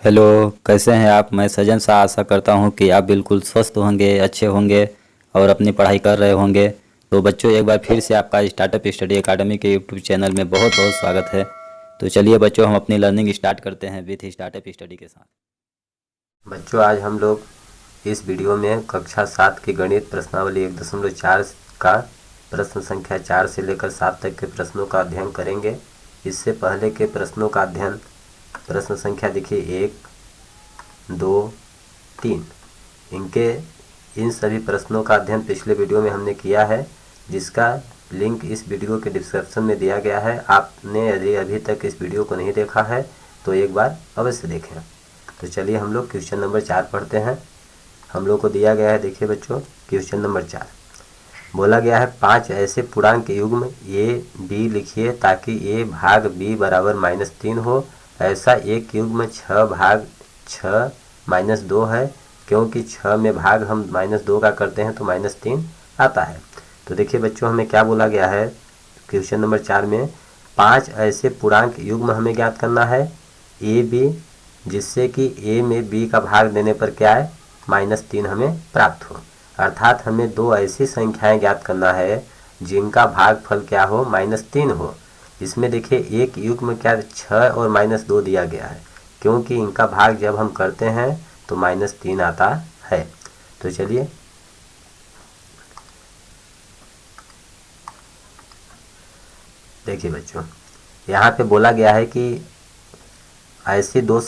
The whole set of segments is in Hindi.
हेलो। कैसे हैं आप? मैं सजन सा आशा करता हूं कि आप बिल्कुल स्वस्थ होंगे, अच्छे होंगे और अपनी पढ़ाई कर रहे होंगे। तो बच्चों, एक बार फिर से आपका स्टार्टअप स्टडी एकेडमी के यूट्यूब चैनल में बहुत बहुत स्वागत है। तो चलिए बच्चों, हम अपनी लर्निंग स्टार्ट करते हैं विथ स्टार्टअप स्टडी के साथ। बच्चों, आज हम लोग इस वीडियो में कक्षा 7 की गणित प्रश्नावली 1.4 का प्रश्न संख्या 4 से लेकर 7 तक के प्रश्नों का अध्ययन करेंगे। इससे पहले के प्रश्नों का अध्ययन प्रश्न संख्या देखिए 1, 2, 3 इनके इन सभी प्रश्नों का अध्ययन पिछले वीडियो में हमने किया है, जिसका लिंक इस वीडियो के डिस्क्रिप्शन में दिया गया है। आपने यदि अभी तक इस वीडियो को नहीं देखा है तो एक बार अवश्य देखें। तो चलिए हम लोग क्वेश्चन नंबर 4 पढ़ते हैं। हम लोग को दिया गया है, देखिए बच्चों, क्वेश्चन नंबर 4 बोला गया है 5 ऐसे पूर्णांक युग्म ए बी लिखिए ताकि ए भाग बी बराबर -3 हो। ऐसा एक युग्म 6 भाग 6 -2 है, क्योंकि 6 में भाग हम -2 का करते हैं तो -3 आता है। तो देखिए बच्चों, हमें क्या बोला गया है क्वेश्चन नंबर 4 में, 5 ऐसे पूर्णांक युग्म हमें ज्ञात करना है ए बी, जिससे कि ए में बी का भाग देने पर क्या है, -3 हमें प्राप्त हो। अर्थात हमें दो ऐसी संख्याएं ज्ञात करना है जिनका भागफल क्या हो, -3 हो। इसमें देखिए एक युग्म क्या 6 और -2 दिया गया है, क्योंकि इनका भाग जब हम करते हैं तो -3 आता है। तो चलिए देखिए बच्चों, यहाँ पे बोला गया है कि ऐसी दो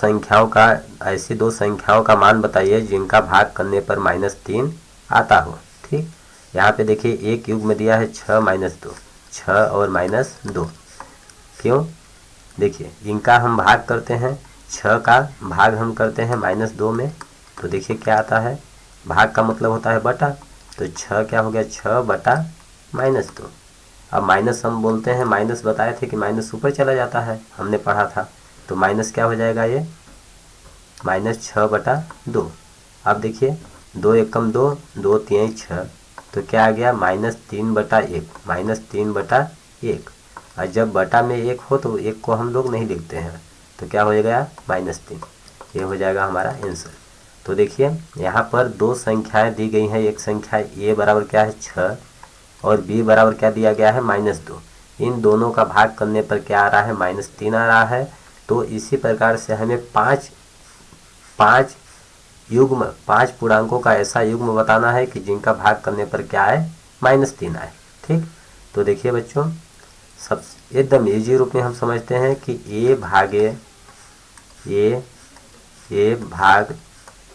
संख्याओं का मान बताइए जिनका भाग करने पर -3 आता हो। ठीक, यहाँ पे देखिए एक युग्म दिया है 6 -2, 6 और -2। क्यों? देखिए इनका हम भाग करते हैं, 6 का भाग हम करते हैं -2 में, तो देखिए क्या आता है, भाग का मतलब होता है बटा, तो 6 क्या हो गया, 6 बटा -2। अब माइनस हम बोलते हैं, माइनस बताए थे कि माइनस ऊपर चला जाता है, हमने पढ़ा था, तो माइनस क्या हो जाएगा, ये -6/2। अब देखिए 2 एकम 2, 2 3 6, तो क्या आ गया, -3/1, -3/1। और जब बटा में 1 हो तो 1 को हम लोग नहीं लिखते हैं, तो क्या हो जाएगा, -3। ये हो जाएगा हमारा आंसर। तो देखिए यहाँ पर दो संख्याएं दी गई हैं, एक संख्या ए बराबर क्या है 6 और बी बराबर क्या दिया गया है, -2। इन दोनों का भाग करने पर क्या आ रहा है, -3 आ रहा है। तो इसी प्रकार से हमें पाँच पूर्णांकों का ऐसा युग्म बताना है कि जिनका भाग करने पर क्या आए, -3 आए। ठीक, तो देखिए बच्चों, सब एकदम इजी रूप में हम समझते हैं कि ए भाग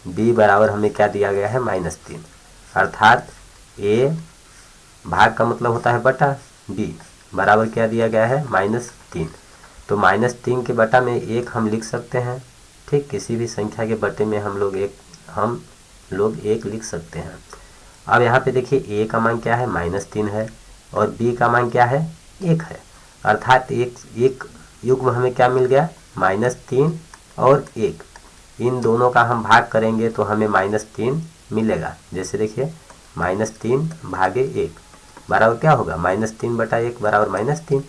बी बराबर हमें क्या दिया गया है, -3। अर्थात ए भाग का मतलब होता है बटा, बी बराबर क्या दिया गया है, -3। तो -3 के बटा में 1 हम लिख सकते हैं। ठीक, किसी भी संख्या के बटे में हम लोग एक लिख सकते हैं। अब यहाँ पे देखिए ए का मान क्या है, -3 है, और बी का मान क्या है, 1 है। अर्थात एक युग्म हमें क्या मिल गया, -3 और 1। इन दोनों का हम भाग करेंगे तो हमें -3 मिलेगा। जैसे देखिए -3 भागे 1 बराबर क्या होगा, -3/1 बराबर -3।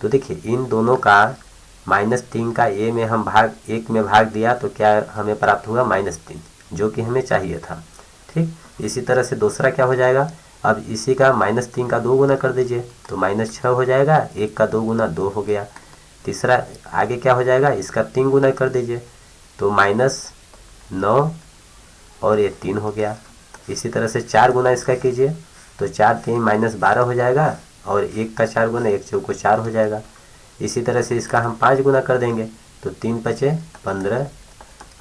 तो देखिए इन दोनों का -3 का ए में हम भाग 1 में भाग दिया तो क्या हमें प्राप्त हुआ, -3, जो कि हमें चाहिए था। ठीक, इसी तरह से दूसरा क्या हो जाएगा, अब इसी का -3 का 2 गुना कर दीजिए तो -6 हो जाएगा, 1 का 2 गुना 2 हो गया। तीसरा आगे क्या हो जाएगा, इसका 3 गुना कर दीजिए तो -9 और ये 3 हो गया। इसी तरह से 4 गुना इसका कीजिए तो 4 3 -12 हो जाएगा, और 1 का 4 गुना 1 चौको 4 हो जाएगा। इसी तरह से इसका हम 5 गुना कर देंगे तो 3 पचे 15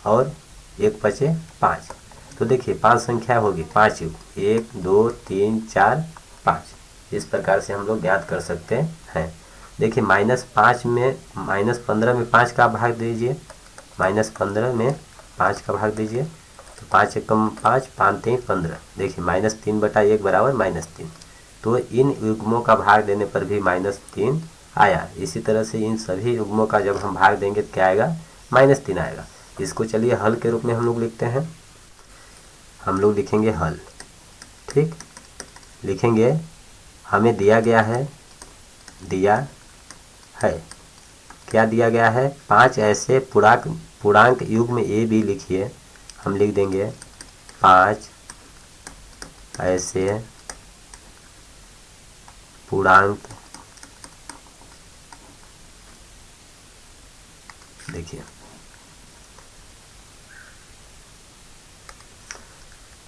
और 1 पचे 5। तो देखिए 5 संख्या होगी, 5 युग 1 2 3 4 5। इस प्रकार से हम लोग ज्ञात कर सकते हैं। देखिए -15 में 5 का भाग दीजिए, -15 में 5 का भाग दीजिए तो 5 एकम 5, 5 3 15। देखिए -3/1 बराबर -3। तो इन युग्मों का भाग देने पर भी -3 आया। इसी तरह से इन सभी युग्मों का जब हम भाग देंगे तो क्या आएगा, -3 आएगा। इसको चलिए हल के रूप में हम लोग लिखते हैं। हम लोग लिखेंगे हल। ठीक, लिखेंगे, हमें दिया है क्या दिया गया है, 5 ऐसे पूर्णांक युग्म ए बी लिखिए। हम लिख देंगे 5 ऐसे पूर्णांक, देखिए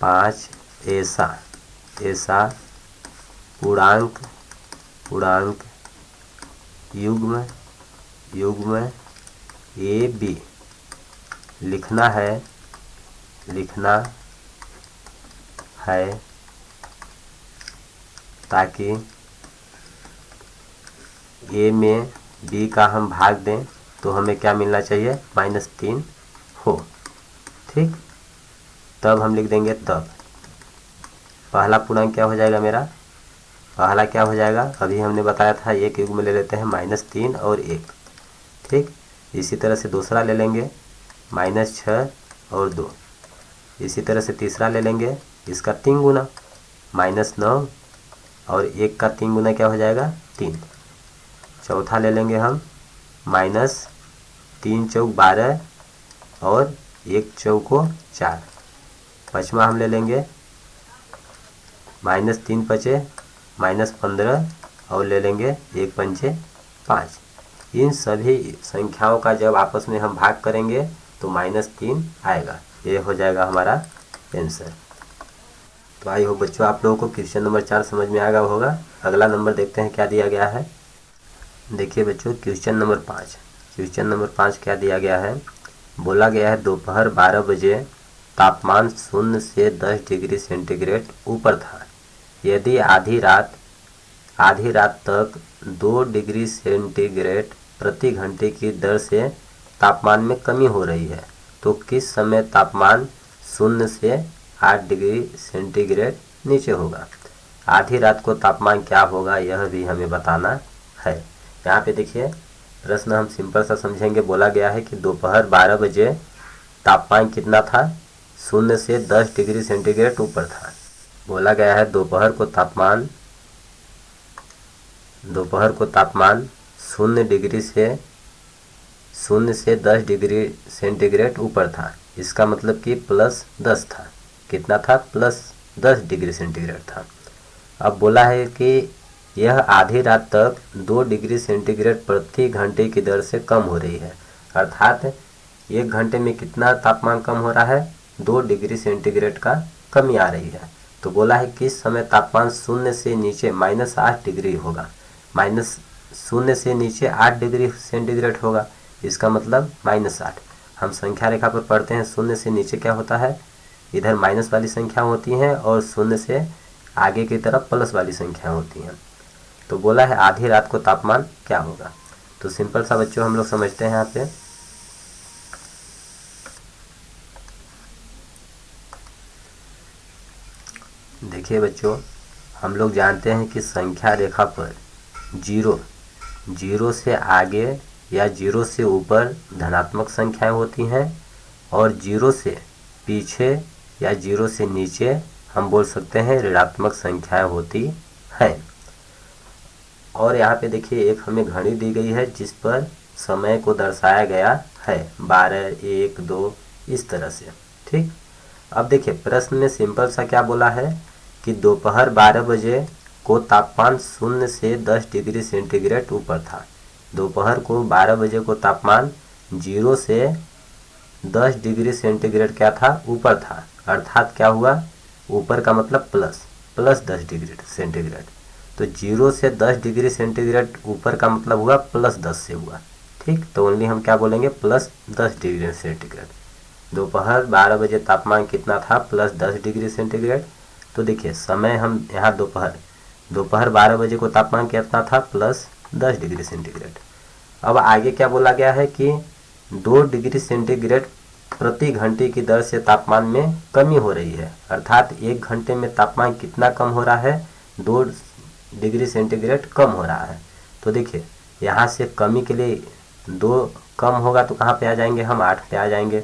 5 ऐसा पूर्णांक युग्म ए बी लिखना है ताकि ए में बी का हम भाग दें तो हमें क्या मिलना चाहिए, -3 हो। ठीक, तब हम लिख देंगे तब पहला पूर्णांक क्या हो जाएगा मेरा, पहला क्या हो जाएगा, अभी हमने बताया था एक युग्म ले लेते हैं -3 और 1। ठीक, इसी तरह से दूसरा ले लेंगे -6 और 2। इसी तरह से तीसरा ले लेंगे, इसका 3 गुना -9 और 1 का 3 गुना क्या हो जाएगा, 3। चौथा ले लेंगे हम -3 चौक 12 और 1 चौको 4। पाँचवा हम ले लेंगे -3 पचे -15 और ले लेंगे 1 पंचे 5। इन सभी संख्याओं का जब आपस में हम भाग करेंगे तो -3 आएगा। ये हो जाएगा हमारा आंसर। तो आई होप बच्चों आप लोगों को क्वेश्चन नंबर 4 समझ में आएगा होगा। अगला नंबर देखते हैं क्या दिया गया है। देखिए बच्चों क्वेश्चन नंबर 5 क्या दिया गया है। बोला गया है दोपहर 12 बजे तापमान 0 से 10 डिग्री सेंटीग्रेड ऊपर था। यदि आधी रात तक 2 डिग्री सेंटीग्रेड प्रति घंटे की दर से तापमान में कमी हो रही है तो किस समय तापमान 0 से 8 डिग्री सेंटीग्रेड नीचे होगा। आधी रात को तापमान क्या होगा यह भी हमें बताना है। यहाँ पे देखिए प्रश्न हम सिंपल सा समझेंगे। बोला गया है कि दोपहर 12 बजे तापमान कितना था, 0 से 10 डिग्री सेंटीग्रेड ऊपर था। बोला गया है दोपहर को तापमान 0 से 10 डिग्री सेंटीग्रेड ऊपर था। इसका मतलब कि +10 था। कितना था, +10 डिग्री सेंटीग्रेड था। अब बोला है कि यह आधी रात तक 2 डिग्री सेंटीग्रेड प्रति घंटे की दर से कम हो रही है। अर्थात 1 घंटे में कितना तापमान कम हो रहा है, 2 डिग्री सेंटीग्रेड का कमी आ रही है। तो बोला है किस समय तापमान 0 से नीचे -8 डिग्री होगा। -0 से नीचे 8 डिग्री सेंटीग्रेड होगा, इसका मतलब -8। हम संख्या रेखा पर पढ़ते हैं 0 से नीचे क्या होता है, इधर माइनस वाली संख्या होती हैं और 0 से आगे की तरफ प्लस वाली संख्या होती हैं। तो बोला है आधी रात को तापमान क्या होगा। तो सिंपल सा बच्चों हम लोग समझते हैं यहाँ पे। देखिए बच्चों हम लोग जानते हैं कि संख्या रेखा पर 0 से आगे या 0 से ऊपर धनात्मक संख्याएं होती हैं और 0 से पीछे या 0 से नीचे हम बोल सकते हैं ऋणात्मक संख्याएं होती हैं। और यहाँ पे देखिए एक हमें घड़ी दी गई है जिस पर समय को दर्शाया गया है 12, 1, 2 इस तरह से। ठीक, अब देखिए प्रश्न में सिंपल सा क्या बोला है कि दोपहर 12 बजे को तापमान 0 से 10 डिग्री सेंटीग्रेड ऊपर था। दोपहर को 12 बजे को तापमान 0 से 10 डिग्री सेंटीग्रेड क्या था, ऊपर था। अर्थात क्या हुआ, ऊपर का मतलब प्लस 10 डिग्री सेंटीग्रेड। तो 0 से 10 डिग्री सेंटीग्रेड ऊपर का मतलब हुआ +10 से हुआ। ठीक, तो ओनली हम क्या बोलेंगे, +10 डिग्री सेंटीग्रेड। दोपहर 12 बजे तापमान कितना था, +10 डिग्री सेंटीग्रेड। तो देखिए समय हम यहाँ दोपहर 12 बजे को तापमान कितना था, +10 डिग्री सेंटीग्रेड। अब आगे क्या बोला गया है कि 2 डिग्री सेंटीग्रेड प्रति घंटे की दर से तापमान में कमी हो रही है। अर्थात 1 घंटे में तापमान कितना कम हो रहा है, 2 डिग्री सेंटीग्रेड कम हो रहा है। तो देखिए यहाँ से कमी के लिए 2 कम होगा तो कहाँ पे आ जाएंगे हम, 8 पे आ जाएंगे।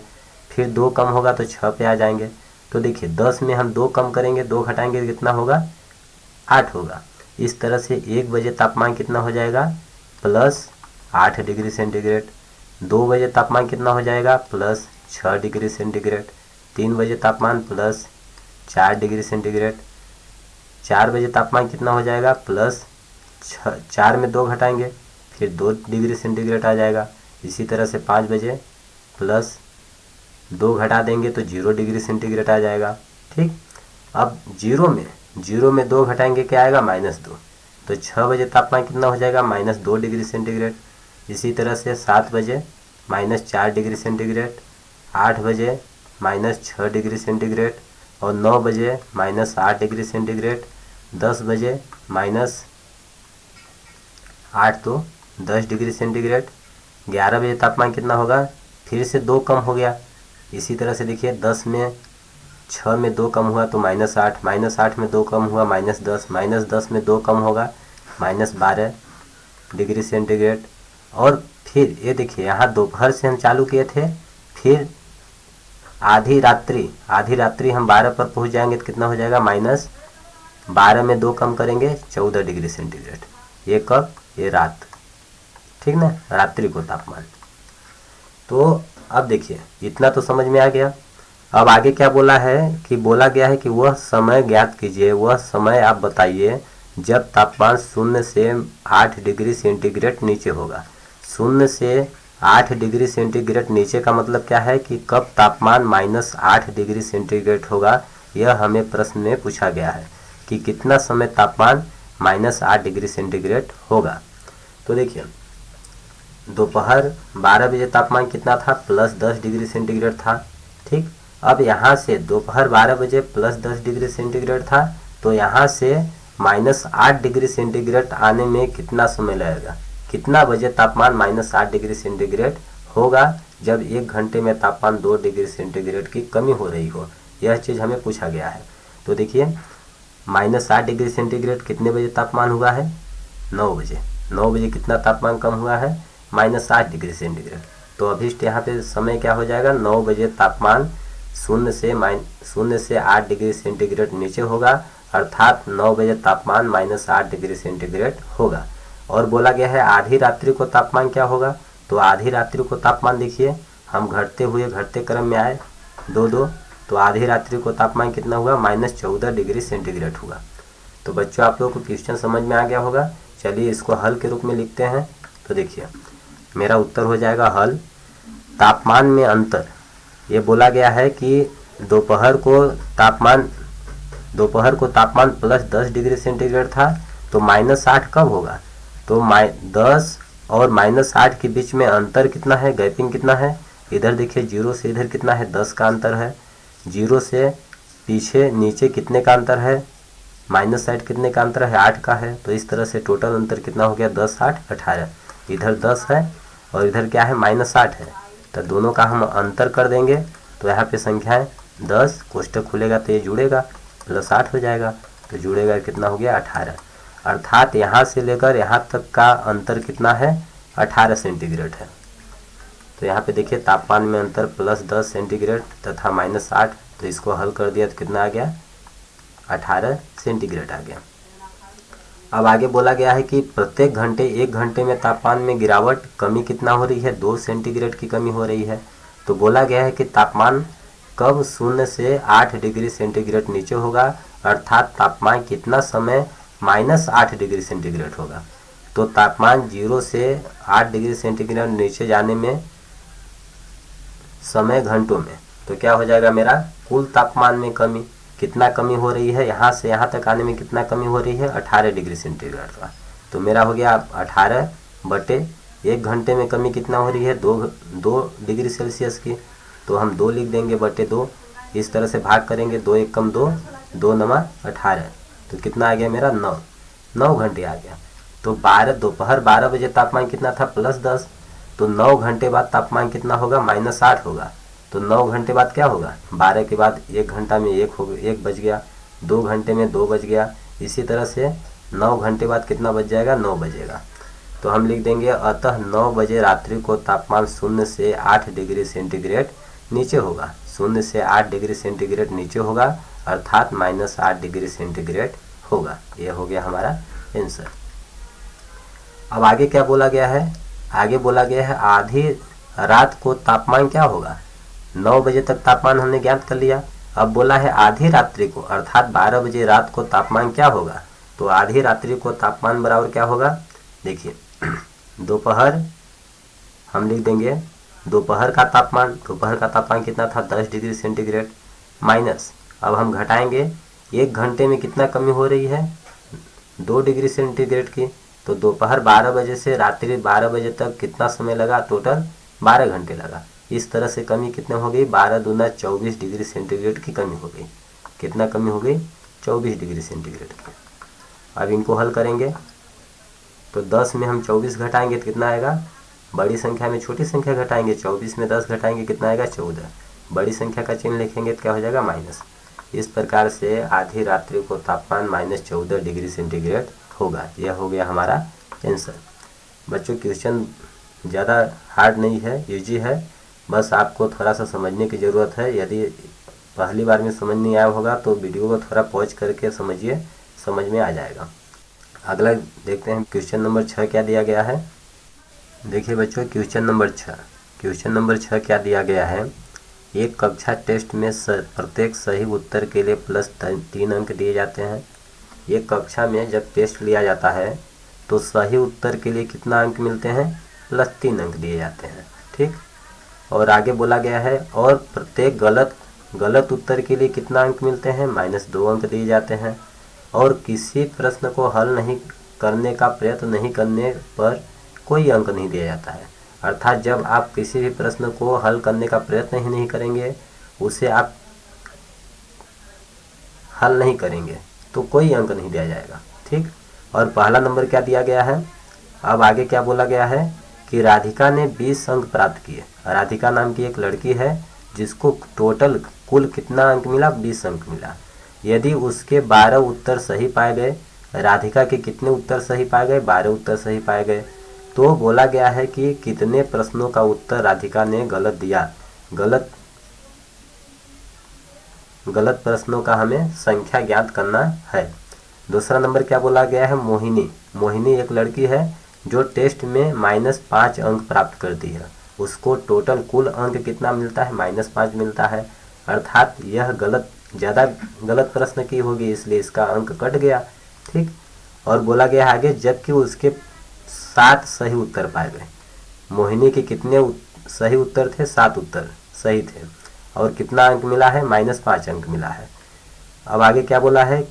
फिर 2 कम होगा तो 6 पे आ जाएंगे। तो देखिए 10 में हम 2 कम करेंगे, 2 घटाएंगे कितना होगा, 8 होगा। इस तरह से 1 बजे तापमान कितना हो जाएगा, +8 डिग्री सेंटीग्रेड। 2 बजे तापमान कितना हो जाएगा प्लस 6 डिग्री सेंटीग्रेड। 3 बजे तापमान प्लस 4 डिग्री सेंटीग्रेड। 4 बजे तापमान कितना हो जाएगा प्लस 4 में 2 घटाएंगे फिर 2 डिग्री सेंटीग्रेड आ जाएगा। इसी तरह से 5 बजे प्लस 2 घटा देंगे तो 0 डिग्री सेंटीग्रेड आ जाएगा। ठीक, अब 0 में 2 घटाएंगे क्या आएगा -2, तो 6 बजे तापमान कितना हो जाएगा -2 डिग्री सेंटीग्रेड। इसी तरह से 7 बजे -4 डिग्री सेंटीग्रेड। 8 बजे -6 डिग्री सेंटीग्रेड और 9 बजे -8 डिग्री सेंटीग्रेड। 10 बजे -8 तो 10 डिग्री सेंटीग्रेड। 11 बजे तापमान कितना होगा, फिर से 2 कम हो गया। इसी तरह से देखिए 10 में 6 में 2 कम हुआ तो -8, -8 में 2 कम हुआ -10, -10 में 2 कम होगा -12 डिग्री सेंटीग्रेड। और फिर ये देखिए यहाँ दोपहर से हम चालू किए थे, फिर आधी रात्रि हम 12 पर पहुँच जाएंगे तो कितना हो जाएगा -12 में 2 कम करेंगे 14 डिग्री सेंटीग्रेड। ये कब, ये रात, ठीक ना, रात्रि को तापमान। तो अब देखिए इतना तो समझ में आ गया। अब आगे क्या बोला है कि बोला गया है कि वह समय ज्ञात कीजिए, वह समय आप बताइए जब तापमान 0 से 8 डिग्री सेंटीग्रेड नीचे होगा। 0 से 8 डिग्री सेंटीग्रेड नीचे का मतलब क्या है कि कब तापमान -8 डिग्री सेंटीग्रेड होगा। यह हमें प्रश्न में पूछा गया है कि कितना समय तापमान -8 डिग्री सेंटीग्रेड होगा। तो देखिए दोपहर 12 बजे तापमान कितना था +10 डिग्री सेंटीग्रेड था। ठीक, अब यहाँ से दोपहर 12 बजे +10 डिग्री सेंटीग्रेड था, तो यहाँ से -8 डिग्री सेंटीग्रेड आने में कितना समय लगेगा, कितना बजे तापमान -8 डिग्री सेंटीग्रेड होगा जब 1 घंटे में तापमान 2 डिग्री सेंटीग्रेड की कमी हो रही हो। यह चीज़ हमें पूछा गया है। तो देखिए -8 डिग्री सेंटीग्रेड कितने बजे तापमान हुआ है, 9 बजे। 9 बजे कितना तापमान कम हुआ है -8 डिग्री सेंटीग्रेड। तो अभिष्ट यहाँ पे समय क्या हो जाएगा, 9 बजे तापमान 0 से 8 डिग्री सेंटीग्रेड नीचे होगा, अर्थात 9 बजे तापमान -8 डिग्री सेंटीग्रेड होगा। और बोला गया है आधी रात्रि को तापमान क्या होगा, तो आधी रात्रि को तापमान देखिए हम घटते क्रम में आए 2, तो आधी रात्रि को तापमान कितना हुआ -14 डिग्री सेंटीग्रेड हुआ। तो बच्चों आप लोगों को क्वेश्चन समझ में आ गया होगा। चलिए इसको हल के रूप में लिखते हैं। तो देखिए मेरा उत्तर हो जाएगा हल। तापमान में अंतर, ये बोला गया है कि दोपहर को तापमान +10 डिग्री सेंटीग्रेड था, तो -8 कब होगा, तो 10 और -8 के बीच में अंतर कितना है, गैपिंग कितना है। इधर देखिए 0 से इधर कितना है, 10 का अंतर है। 0 से पीछे नीचे कितने का अंतर है, -8 कितने का अंतर है, 8 का है। तो इस तरह से टोटल अंतर कितना हो गया, 10, 8, 18। इधर 10 है और इधर क्या है -8 है, तो दोनों का हम अंतर कर देंगे। तो यहाँ पे संख्याएं 10 कोष्टक खुलेगा तो ये जुड़ेगा +8 हो जाएगा, तो जुड़ेगा कितना हो गया 18। अर्थात यहाँ से लेकर यहाँ तक का अंतर कितना है, 18 सेंटीग्रेड है। तो यहाँ पे देखिए तापमान में अंतर +10 सेंटीग्रेड तथा -8, तो इसको हल कर दिया तो कितना आ गया, 18 सेंटीग्रेड आ गया। अब आगे बोला गया है कि प्रत्येक घंटे 1 घंटे में तापमान में गिरावट कमी कितना हो रही है, 2 सेंटीग्रेड की कमी हो रही है। तो बोला गया है कि तापमान कब 0 से 8 डिग्री सेंटीग्रेड नीचे होगा, अर्थात तापमान कितना समय -8 डिग्री सेंटीग्रेड होगा। तो तापमान 0 से 8 डिग्री सेंटीग्रेड नीचे जाने में समय घंटों में, तो क्या हो जाएगा मेरा कुल तापमान में कमी, कितना कमी हो रही है, यहाँ से यहाँ तक आने में कितना कमी हो रही है, 18 डिग्री सेंटीग्रेड का। तो मेरा हो गया 18 बटे 1 घंटे में कमी कितना हो रही है, 2 डिग्री सेल्सियस की। तो हम 2 लिख देंगे बटे 2, इस तरह से भाग करेंगे, 2 1 कम 2, 2 9 18, तो कितना आ गया मेरा 9 घंटे आ गया। तो दोपहर 12 बजे तापमान कितना था +10, तो 9 घंटे बाद तापमान कितना होगा -8 होगा। तो 9 घंटे बाद क्या होगा, 12 के बाद 1 घंटा में 1 बज गया, 2 घंटे में 2 बज गया। इसी तरह से 9 घंटे बाद कितना बज जाएगा, 9 बजेगा। तो हम लिख देंगे अतः 9 बजे रात्रि को तापमान 0 से 8 डिग्री सेंटीग्रेड नीचे होगा, 0 से 8 डिग्री सेंटीग्रेड नीचे होगा, अर्थात -8 डिग्री सेंटीग्रेड होगा। यह हो गया हमारा आंसर। अब आगे क्या बोला गया है, आगे बोला गया है आधी रात को तापमान क्या होगा, 9 बजे तक तापमान हमने ज्ञात कर लिया। अब बोला है आधी रात्रि को, अर्थात 12 बजे रात को तापमान क्या होगा, तो आधी रात्रि को तापमान बराबर क्या होगा, देखिए दोपहर हम लिख देंगे दोपहर का तापमान कितना था, 10 डिग्री सेंटीग्रेड माइनस, अब हम घटाएंगे 1 घंटे में कितना कमी हो रही है, 2 डिग्री सेंटीग्रेड की, तो दोपहर 12 बजे से रात्रि 12 बजे तक कितना समय लगा, टोटल 12 घंटे लगा। इस तरह से कमी कितने हो गई, 12 दूना 24 डिग्री सेंटीग्रेड की कमी हो गई। कितना कमी हो गई, 24 डिग्री सेंटीग्रेड की। अब इनको हल करेंगे तो 10 में हम 24 घटाएंगे तो कितना आएगा, बड़ी संख्या में छोटी संख्या घटाएंगे, 24 में 10 घटाएंगे कितना आएगा, 14। बड़ी संख्या का चिन्ह लिखेंगे तो क्या हो जाएगा, माइनस। इस प्रकार से आधी रात्रि को तापमान -14 डिग्री सेंटीग्रेड होगा। यह हो गया हमारा आंसर। बच्चों क्वेश्चन ज़्यादा हार्ड नहीं है, इजी है, बस आपको थोड़ा सा समझने की ज़रूरत है। यदि पहली बार में समझ नहीं आया होगा तो वीडियो को थोड़ा पॉज करके समझिए, समझ में आ जाएगा। अगला देखते हैं क्वेश्चन नंबर 6 क्या दिया गया है। देखिए बच्चों क्वेश्चन नंबर 6 क्या दिया गया है, एक कक्षा टेस्ट में प्रत्येक सही उत्तर के लिए +3 अंक दिए जाते हैं। एक कक्षा में जब टेस्ट लिया जाता है तो सही उत्तर के लिए कितना अंक मिलते हैं, +3 अंक दिए जाते हैं, ठीक। और आगे बोला गया है और प्रत्येक गलत उत्तर के लिए कितना अंक मिलते हैं, -2 अंक दिए जाते हैं। और किसी प्रश्न को हल नहीं करने का प्रयत्न नहीं करने पर कोई अंक नहीं दिया जाता है। अर्थात जब आप किसी भी प्रश्न को हल करने का प्रयत्न ही नहीं करेंगे, उसे आप हल नहीं करेंगे तो कोई अंक नहीं दिया जाएगा, ठीक। और पहला नंबर क्या दिया गया है, अब आगे क्या बोला गया है कि राधिका ने 20 अंक प्राप्त किए। राधिका नाम की एक लड़की है जिसको टोटल कुल कितना अंक मिला, 20 अंक मिला। यदि उसके 12 उत्तर सही पाए गए, राधिका के कितने उत्तर सही पाए गए, 12 उत्तर सही पाए गए, तो बोला गया है कि कितने प्रश्नों का उत्तर राधिका ने गलत दिया। गलत प्रश्नों का हमें संख्या ज्ञात करना है। दूसरा नंबर क्या बोला गया है, मोहिनी एक लड़की है जो टेस्ट में -5 अंक प्राप्त करती है। उसको टोटल कुल अंक कितना मिलता है, -5 मिलता है। अर्थात यह ज़्यादा गलत प्रश्न की होगी, इसलिए इसका अंक कट गया, ठीक। और बोला गया आगे जबकि उसके 7 सही उत्तर पाए गए। मोहिनी के कितने सही उत्तर थे, 7 उत्तर सही थे, और कितना अंक मिला है, -5 अंक मिला है। अब आगे क्या बोला है,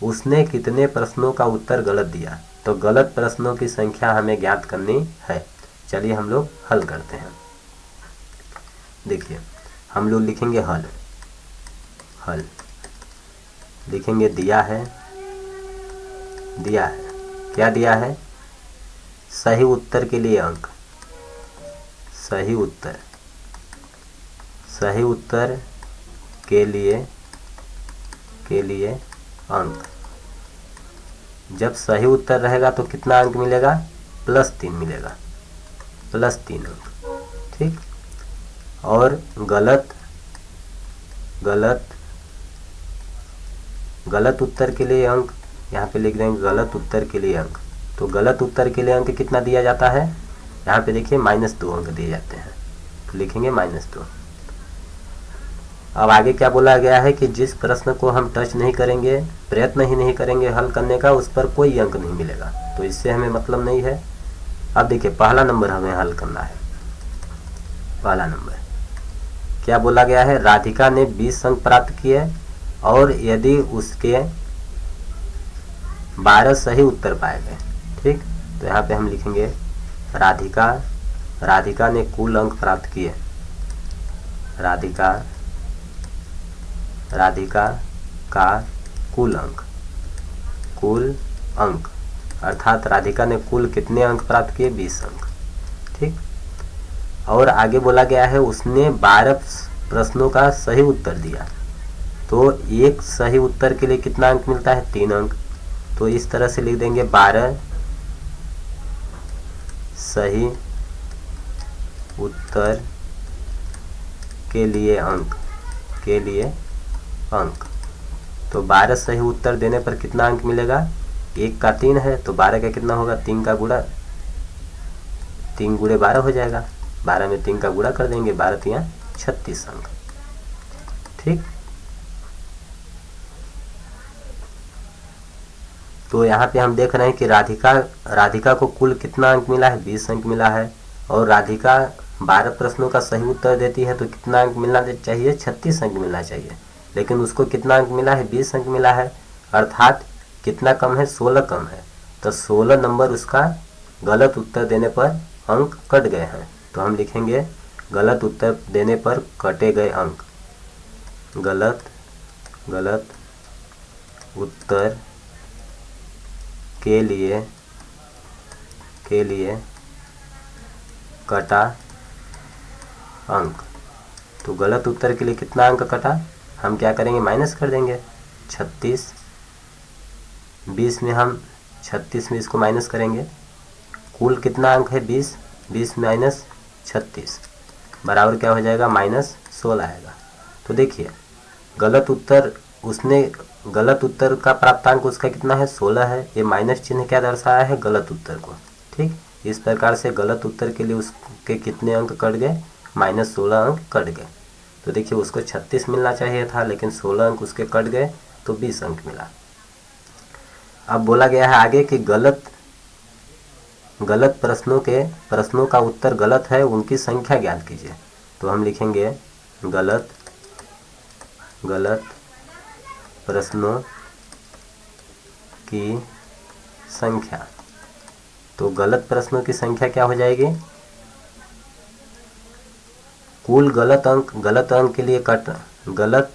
उसने कितने प्रश्नों का उत्तर गलत दिया, तो गलत प्रश्नों की संख्या हमें ज्ञात करनी है। चलिए हम लोग हल करते हैं। देखिए हम लोग लिखेंगे हल लिखेंगे दिया है क्या दिया है, सही उत्तर के लिए अंक, सही उत्तर के लिए अंक। जब सही उत्तर रहेगा तो कितना अंक मिलेगा, +3 मिलेगा, +3 अंक, ठीक। और गलत उत्तर के लिए अंक, यहाँ पे लिख देंगे गलत उत्तर के लिए अंक। तो गलत उत्तर के लिए अंक कितना दिया जाता है, यहाँ पे देखिए -2 अंक दिए जाते हैं, तो लिखेंगे -2। अब आगे क्या बोला गया है कि जिस प्रश्न को हम टच नहीं करेंगे, प्रयत्न ही नहीं करेंगे हल करने का, उस पर कोई अंक नहीं मिलेगा, तो इससे हमें मतलब नहीं है। अब देखिए पहला नंबर हमें हल करना है। पहला नंबर क्या बोला गया है, राधिका ने 20 अंक प्राप्त किए और यदि उसके 12 सही उत्तर पाए गए, ठीक। तो यहाँ पे हम लिखेंगे राधिका ने कुल अंक प्राप्त किए। राधिका का कुल अंक अर्थात राधिका ने कुल कितने अंक प्राप्त किए, 20 अंक, ठीक। और आगे बोला गया है उसने 12 प्रश्नों का सही उत्तर दिया, तो एक सही उत्तर के लिए कितना अंक मिलता है, 3 अंक। तो इस तरह से लिख देंगे 12 सही उत्तर के लिए अंक। तो 12 सही उत्तर देने पर कितना अंक मिलेगा, 1 का 3 है तो 12 का कितना होगा, 3 का गुणा, 3 गुणे 12 हो जाएगा, 12 में 3 का गुणा कर देंगे, 12 तियां 36 अंक। ठीक, तो यहाँ पे हम देख रहे हैं कि राधिका को कुल कितना अंक मिला है, 20 अंक मिला है। और राधिका 12 प्रश्नों का सही उत्तर देती है तो कितना अंक मिलना चाहिए, 36 अंक मिलना चाहिए। लेकिन उसको कितना अंक मिला है, 20 अंक मिला है, अर्थात कितना कम है, 16 कम है। तो 16 नंबर उसका गलत उत्तर देने पर अंक कट गए हैं। तो हम लिखेंगे गलत उत्तर देने पर कटे गए अंक। गलत उत्तर के लिए कटा अंक। तो गलत उत्तर के लिए कितना अंक कटा, हम क्या करेंगे, माइनस कर देंगे। 36, 20 में हम 36 में इसको माइनस करेंगे। कुल कितना अंक है, 20, 20 माइनस 36 बराबर क्या हो जाएगा, -16 आएगा। तो देखिए गलत उत्तर का प्राप्तांक उसका कितना है, 16 है। ये माइनस चिन्ह क्या दर्शाया है, गलत उत्तर को। ठीक, इस प्रकार से गलत उत्तर के लिए उसके कितने अंक कट गए, -16 अंक कट गए। तो देखिए उसको 36 मिलना चाहिए था, लेकिन 16 अंक उसके कट गए तो 20 अंक मिला। अब बोला गया है आगे कि गलत प्रश्नों का उत्तर गलत है, उनकी संख्या ज्ञात कीजिए। तो हम लिखेंगे गलत प्रश्नों की संख्या। तो गलत प्रश्नों की संख्या क्या हो जाएगी, कुल गलत अंक के लिए गलत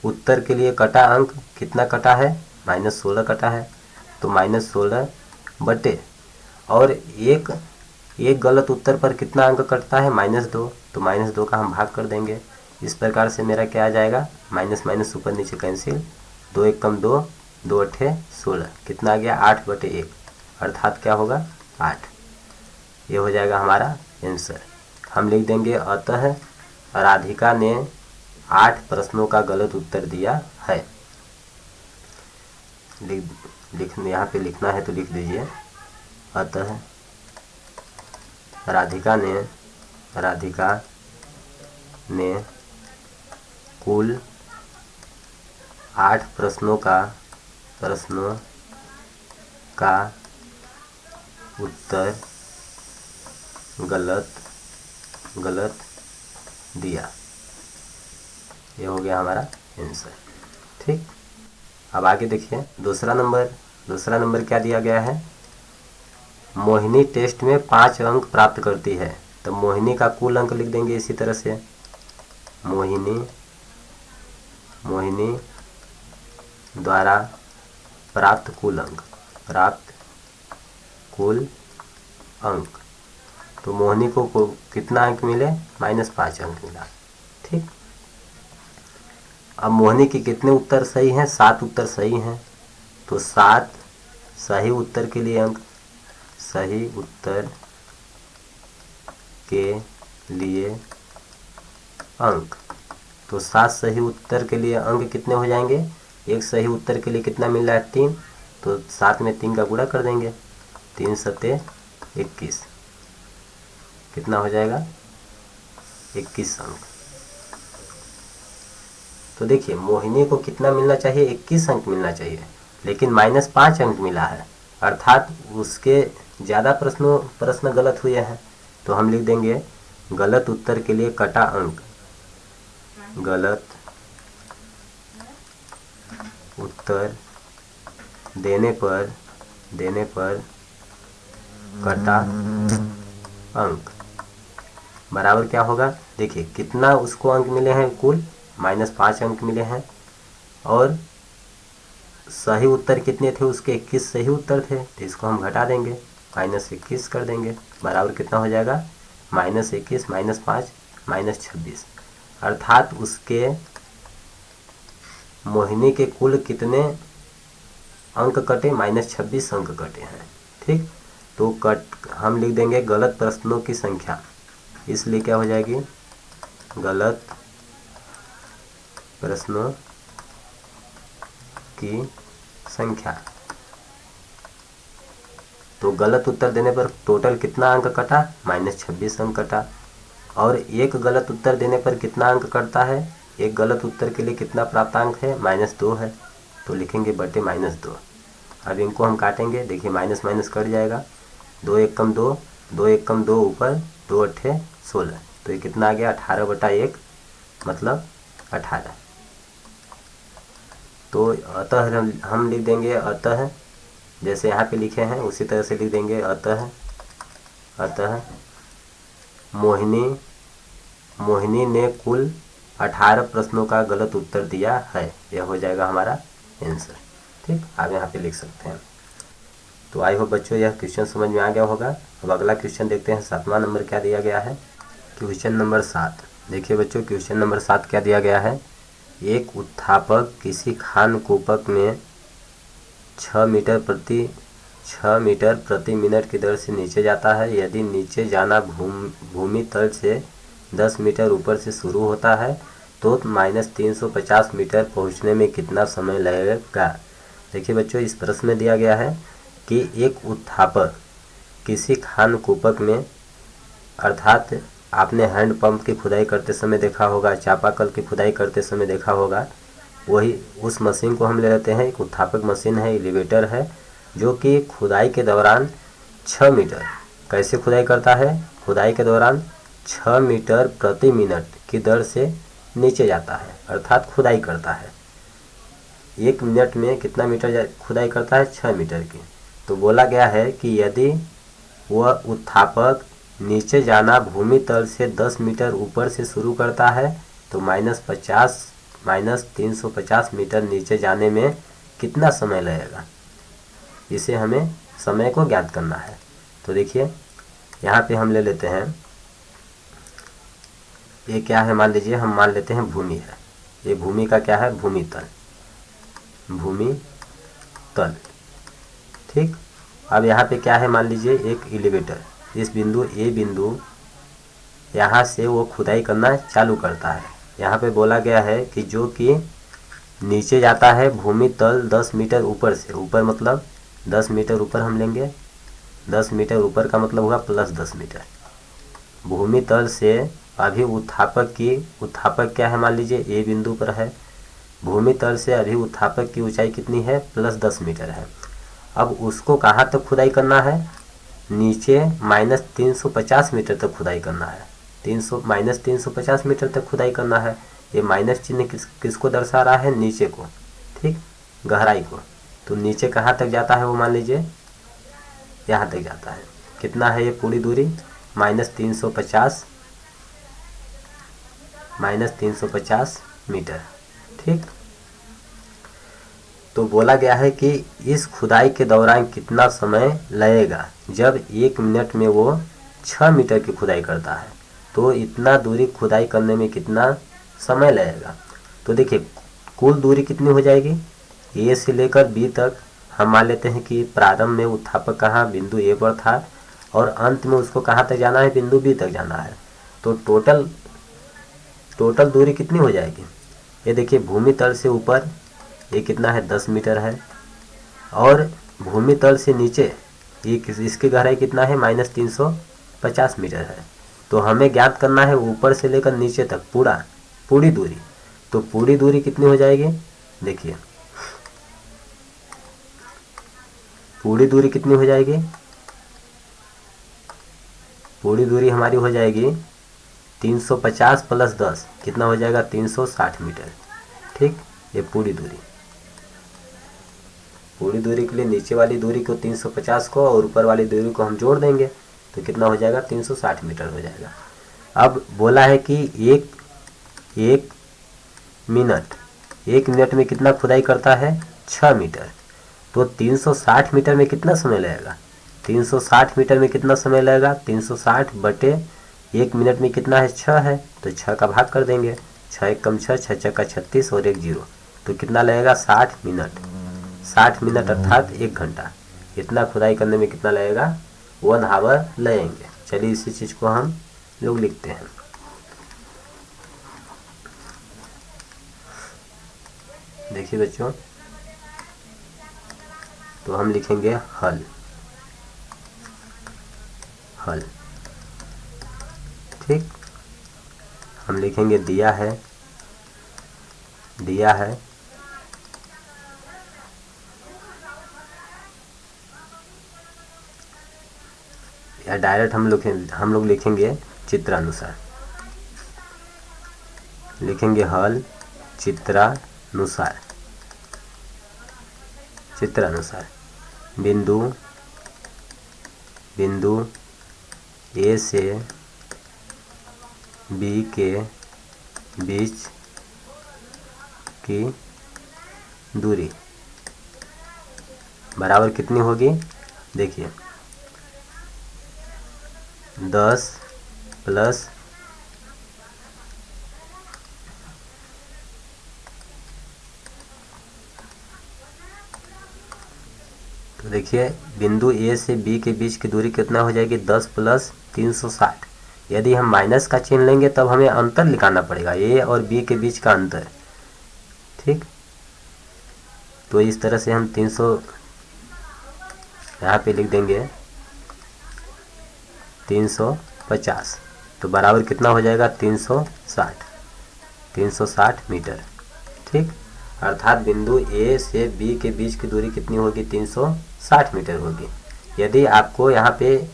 उत्तर के लिए कटा अंक कितना कटा है, -16 कटा है। तो -16 बटे, और एक गलत उत्तर पर कितना अंक कटता है, -2। तो -2 का हम भाग कर देंगे। इस प्रकार से मेरा क्या आ जाएगा, माइनस माइनस ऊपर नीचे कैंसिल, 2 1 कम 2, 2 8 16, कितना आ गया, 8/1, अर्थात क्या होगा, 8। ये हो जाएगा हमारा आंसर। हम लिख देंगे अतः राधिका ने 8 प्रश्नों का गलत उत्तर दिया है। यहाँ पे लिखना है तो लिख दीजिए, अतः राधिका ने कुल 8 प्रश्नों का उत्तर गलत दिया। ये हो गया हमारा आंसर। ठीक, अब आगे देखिए दूसरा नंबर क्या दिया गया है, मोहिनी टेस्ट में 5 अंक प्राप्त करती है। तो मोहिनी का कुल अंक लिख देंगे इसी तरह से, मोहिनी द्वारा प्राप्त कुल अंक। तो मोहिनी को कितना अंक मिले, -5 अंक मिला। ठीक, अब मोहिनी के कितने उत्तर सही हैं, 7 उत्तर सही हैं। तो 7 सही उत्तर के लिए अंक, सही उत्तर के लिए अंक। तो 7 सही उत्तर के लिए अंक कितने हो जाएंगे, एक सही उत्तर के लिए कितना मिल रहा है, 3। तो 7 में 3 का गुणा कर देंगे, 3 सत्ते 21, कितना हो जाएगा, 21 अंक। तो देखिए मोहिनी को कितना मिलना चाहिए, 21 अंक मिलना चाहिए, लेकिन -5 अंक मिला है, अर्थात उसके ज़्यादा प्रश्न गलत हुए हैं। तो हम लिख देंगे गलत उत्तर के लिए कटा अंक, गलत उत्तर देने पर कटा अंक बराबर क्या होगा, देखिए कितना उसको अंक मिले हैं, कुल -5 अंक मिले हैं। और सही उत्तर कितने थे उसके, 21 सही उत्तर थे। तो इसको हम घटा देंगे, -21 कर देंगे, बराबर कितना हो जाएगा, -21 -5 -26, अर्थात उसके मोहिनी के कुल कितने अंक कटे, -26 अंक कटे हैं। ठीक, तो हम लिख देंगे गलत प्रश्नों की संख्या, इसलिए क्या हो जाएगी, गलत प्रश्नों की संख्या। तो गलत उत्तर देने पर टोटल कितना अंक कटा, -26 अंक कटा। और एक गलत उत्तर देने पर कितना अंक कटता है, एक गलत उत्तर के लिए कितना प्राप्तांक है, -2 है, तो लिखेंगे बटे -2। अब इनको हम काटेंगे, देखिए माइनस माइनस कट जाएगा, 2 एक कम 2, 2 एक कम 2 ऊपर, 2 अट्ठे 16, तो ये कितना आ गया 18/1 मतलब 18। तो अतः हम लिख देंगे, अतः जैसे यहाँ पे लिखे हैं उसी तरह से लिख देंगे, अतः मोहिनी ने कुल 18 प्रश्नों का गलत उत्तर दिया है। यह हो जाएगा हमारा आंसर। ठीक, आप यहाँ पे लिख सकते हैं। तो आई होप बच्चों यह क्वेश्चन समझ में आ गया होगा। अब अगला क्वेश्चन देखते हैं, 7वां नंबर क्या दिया गया है। क्वेश्चन नंबर 7, देखिए बच्चों क्वेश्चन नंबर 7 क्या दिया गया है। एक उत्थापक किसी खान कूपक में 6 मीटर प्रति मिनट की दर से नीचे जाता है। यदि नीचे जाना भूमि तल से 10 मीटर ऊपर से शुरू होता है तो -350 मीटर पहुंचने में कितना समय लगेगा। देखिए बच्चों इस प्रश्न में दिया गया है कि एक उत्थापक किसी खान कूपक में, अर्थात आपने हैंडपंप की खुदाई करते समय देखा होगा, चापाकल की खुदाई करते समय देखा होगा, वही उस मशीन को हम ले लेते हैं। एक उत्थापक मशीन है, एलिवेटर है, जो कि खुदाई के दौरान 6 मीटर, कैसे खुदाई करता है, खुदाई के दौरान 6 मीटर प्रति मिनट की दर से नीचे जाता है, अर्थात खुदाई करता है। 1 मिनट में कितना मीटर खुदाई करता है, 6 मीटर की। तो बोला गया है कि यदि वह उत्थापक नीचे जाना भूमि तल से 10 मीटर ऊपर से शुरू करता है तो -350 मीटर नीचे जाने में कितना समय लगेगा। इसे हमें समय को ज्ञात करना है। तो देखिए यहाँ पे हम ले लेते हैं, ये क्या है, मान लीजिए हम मान लेते हैं भूमि है। ये भूमि का क्या है, भूमि तल। ठीक, अब यहाँ पे क्या है, मान लीजिए एक एलिवेटर, इस बिंदु ए बिंदु यहाँ से वो खुदाई करना चालू करता है। यहाँ पे बोला गया है कि जो कि नीचे जाता है भूमि तल 10 मीटर ऊपर से, ऊपर मतलब 10 मीटर ऊपर हम लेंगे, 10 मीटर ऊपर का मतलब हुआ +10 मीटर। भूमि तल से अभी उत्थापक क्या है, मान लीजिए ए बिंदु पर है, भूमि तल से अभी उत्थापक की ऊंचाई कितनी है, +10 मीटर है। अब उसको कहाँ तक खुदाई करना है, नीचे -350 मीटर तक खुदाई करना है, -350 मीटर तक खुदाई करना है। ये माइनस चिन्ह किसको दर्शा रहा है, नीचे को, ठीक, गहराई को। तो नीचे कहाँ तक जाता है वो, मान लीजिए यहाँ तक जाता है। कितना है ये पूरी दूरी, -350 मीटर। ठीक, तो बोला गया है कि इस खुदाई के दौरान कितना समय लगेगा। जब 1 मिनट में वो 6 मीटर की खुदाई करता है तो इतना दूरी खुदाई करने में कितना समय लगेगा। तो देखिए कुल दूरी कितनी हो जाएगी, ए से लेकर बी तक। हम मान लेते हैं कि प्रारंभ में उत्थापक कहाँ, बिंदु ए पर था, और अंत में उसको कहाँ तक जाना है, बिंदु बी तक जाना है। तो टोटल दूरी कितनी हो जाएगी। ये देखिए भूमि तल से ऊपर ये कितना है, 10 मीटर है, और भूमि तल से नीचे ये इसकी गहराई कितना है, -350 मीटर है। तो हमें ज्ञात करना है ऊपर से लेकर नीचे तक पूरी दूरी। तो पूरी दूरी कितनी हो जाएगी, देखिए पूरी दूरी कितनी हो जाएगी, पूरी दूरी हमारी हो जाएगी 350 + 10 कितना हो जाएगा, 360 मीटर। ठीक, ये पूरी दूरी के लिए नीचे वाली दूरी को 350 को और ऊपर वाली दूरी को हम जोड़ देंगे तो कितना हो जाएगा, 360 मीटर हो जाएगा। अब बोला है कि एक मिनट में कितना खुदाई करता है, 6 मीटर। तो 360 मीटर में कितना समय लगेगा, 360 मीटर में कितना समय लगेगा, 360 बटे 1 मिनट में कितना है, 6 है, तो 6 का भाग कर देंगे, 6 एक कम 6, 6 का 36 और 1 0, तो कितना लगेगा, 60 मिनट अर्थात 1 घंटा। इतना खुदाई करने में कितना लगेगा, 1 आवर लगेंगे। चलिए इसी चीज़ को हम लोग लिखते हैं। देखिए बच्चों, तो हम लिखेंगे हल। ठीक, हम लिखेंगे दिया है, दिया है या डायरेक्ट हम लोग लिखेंगे चित्रानुसार, लिखेंगे हल चित्रानुसार, चित्रानुसार बिंदु ए से बी के बीच की दूरी बराबर कितनी होगी? देखिए 10 प्लस तो देखिए बिंदु ए से बी के बीच की दूरी कितना हो जाएगी? 10 प्लस 360। यदि हम माइनस का चिन्ह लेंगे तब हमें अंतर निकालना पड़ेगा, ए और बी के बीच का अंतर। ठीक, तो इस तरह से हम 300 यहाँ पे लिख देंगे 350, तो बराबर कितना हो जाएगा? 360 मीटर। ठीक, अर्थात बिंदु ए से बी के बीच की दूरी कितनी होगी? 360 मीटर होगी। यदि आपको यहाँ पे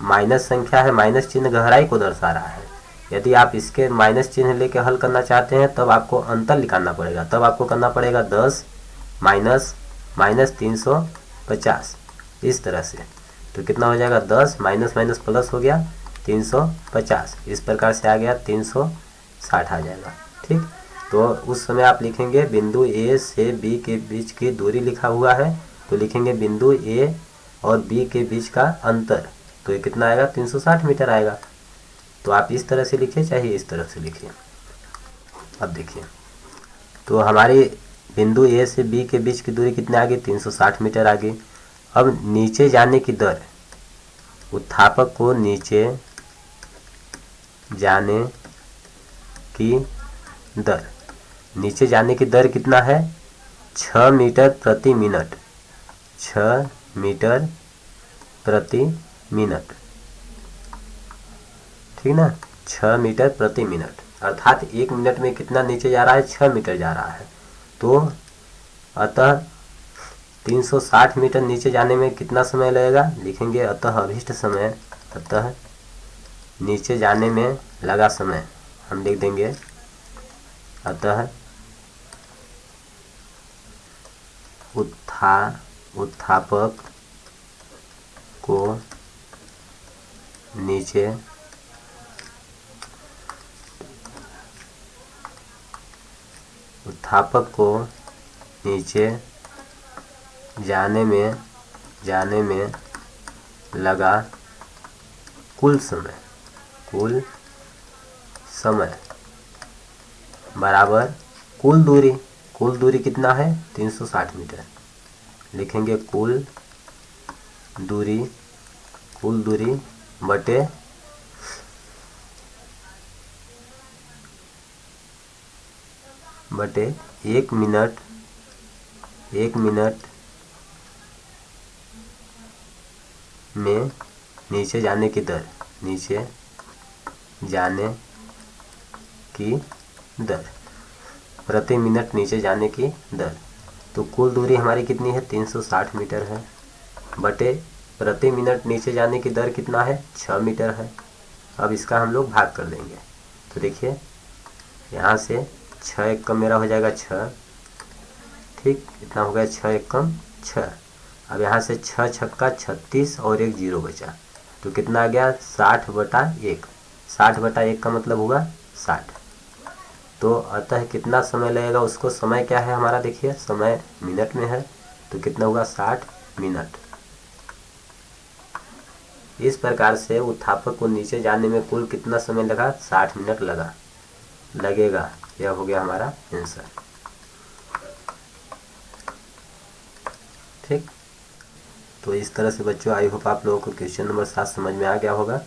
माइनस संख्या है, माइनस चिन्ह गहराई को दर्शा रहा है, यदि आप इसके माइनस चिन्ह लेके हल करना चाहते हैं तब आपको अंतर निकालना पड़ेगा। तब आपको करना पड़ेगा 10 माइनस 350, इस तरह से। तो कितना हो जाएगा? 10 माइनस माइनस प्लस हो गया 350, इस प्रकार से आ गया 360 आ जाएगा। ठीक, तो उस समय आप लिखेंगे बिंदु ए से बी के बीच की दूरी लिखा हुआ है, तो लिखेंगे बिंदु ए और बी के बीच का अंतर, तो ये कितना आएगा? 360 मीटर आएगा। तो आप इस तरह से लिखिए चाहे इस तरह से लिखिए। अब देखिए, तो हमारी बिंदु ए से बी के बीच की दूरी कितनी आ गई? 360 मीटर आ गई। अब नीचे जाने की दर, उत्थापक को नीचे जाने की दर, नीचे जाने की दर कितना है? 6 मीटर प्रति मिनट, 6 मीटर प्रति मिनट। ठीक ना, 6 मीटर प्रति मिनट, अर्थात 1 मिनट में कितना नीचे जा रहा है? 6 मीटर जा रहा है। तो अतः 360 मीटर नीचे जाने में कितना समय लगेगा? लिखेंगे अतः अभिष्ट समय, अतः नीचे जाने में लगा समय हम लिख देंगे अतः उत्थापक को नीचे जाने में लगा कुल समय बराबर कुल दूरी कितना है? 360 मीटर। लिखेंगे कुल दूरी बटे 1 मिनट में नीचे जाने की दर, प्रति मिनट नीचे जाने की दर। तो कुल दूरी हमारी कितनी है? 360 मीटर है, बटे प्रति मिनट नीचे जाने की दर कितना है? 6 मीटर है। अब इसका हम लोग भाग कर देंगे, तो देखिए यहाँ से 6 एकम मेरा हो जाएगा 6। ठीक, इतना हो गया 6 एकम 6। अब यहाँ से 6 छक्का 36 और 1 जीरो बचा, तो कितना आ गया? 60/1। 60/1 का मतलब हुआ 60। तो अतः कितना समय लगेगा उसको? समय क्या है हमारा? देखिए समय मिनट में है, तो कितना हुआ? 60 मिनट। इस प्रकार से उत्थापक को नीचे जाने में कुल कितना समय लगा? 60 मिनट लगेगा। यह हो गया हमारा आंसर। ठीक, तो इस तरह से बच्चों आई होप आप लोगों को क्वेश्चन नंबर 7 समझ में आ गया होगा।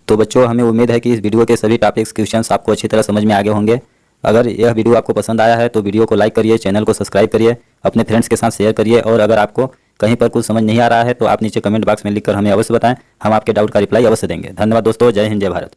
तो बच्चों हमें उम्मीद है कि इस वीडियो के सभी टॉपिक्स क्वेश्चंस आपको अच्छी तरह समझ में आ गए होंगे। अगर यह वीडियो आपको पसंद आया है तो वीडियो को लाइक करिए, चैनल को सब्सक्राइब करिए, अपने फ्रेंड्स के साथ शेयर करिए, और अगर आपको कहीं पर कुछ समझ नहीं आ रहा है तो आप नीचे कमेंट बॉक्स में लिखकर हमें अवश्य बताएं, हम आपके डाउट का रिप्लाई अवश्य देंगे। धन्यवाद दोस्तों, जय हिंद, जय भारत।